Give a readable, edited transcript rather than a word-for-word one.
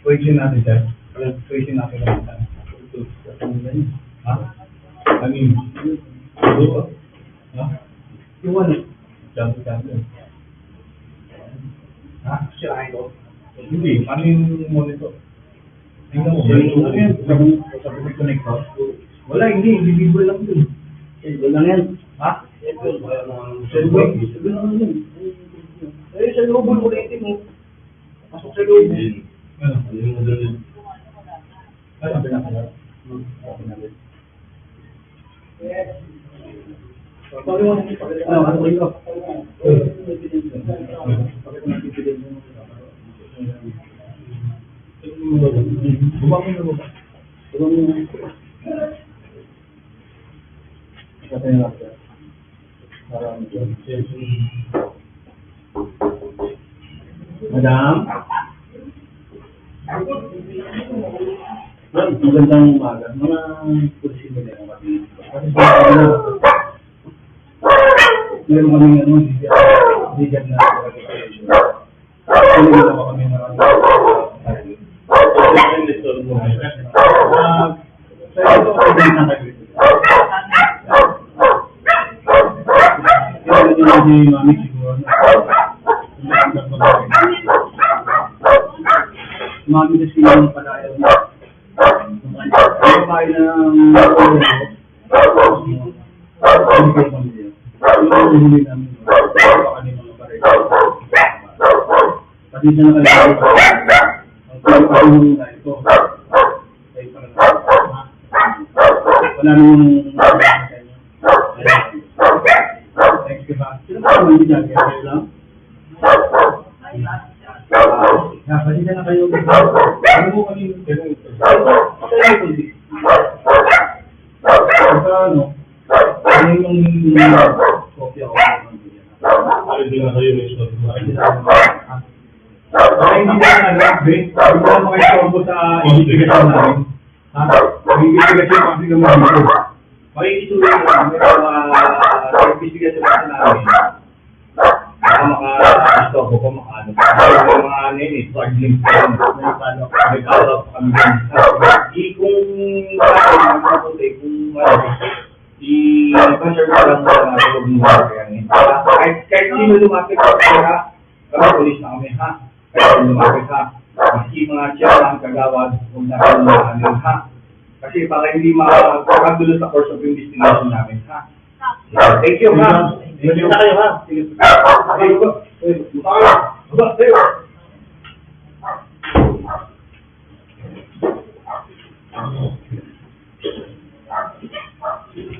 Tuition natin, sir. Tuition natin lang. Ha? Amin. Ha? Yung ano? Jump. Ha? Siya ito? Hindi. Ano yung monitor? Tingnan mo. Ano yan? Sabi ko connector? Wala, hindi. Individual lang yun. Individual lang yan. Ha? Cellphone lang yun. Eh, sa loob mo ulit mo. Pasok sa loob. Ano? Ano ang pinakala? Ano ko ito? Bumangin na ba? Kasi nga siya. Marami dyan. Madam? Magandang umaga. Mga pulisin nila yung kami. Kasi sa kanya, meron kami bigyan na registration. Kaya nila pa kami marami. Sa ito, pwede na kayo. Kaya nila di mami siguro. Mami na siya yung palayaw niya. Kaya tayo ng huli namin. Pati siya na kayo. Ang pagpapahuli na ito. Wala namang thanks ka ba? Sino ba naman hindi dyan? Kaya lang? Pati siya na kayo. Ano mo kami yung gano'n ito? Ano? Ano yung kopya ko? Hindi na kayo ito. Hindi na nag-update. Hindi na makikita sa investigasyon namin. Investigasyon kasi naman dito. Makikituloy namin sa investigasyon namin. Baka maka-stop ko pa makaano. Yung mga ano yun, struggling pa yun. May kalap pa kami dyan. Kung i-concern ko lang sa loob ng mga kahit sino lumapit ka, kami polis na kami, ha? Kahit sino lumapit ka. Maski mga siya ang kagawad, huwag na kayo na ha? Kasi para hindi makakagulo sa course of investigation namin, ha? Thank you, ha? Thank you na kayo, ha? Sige. Thank you.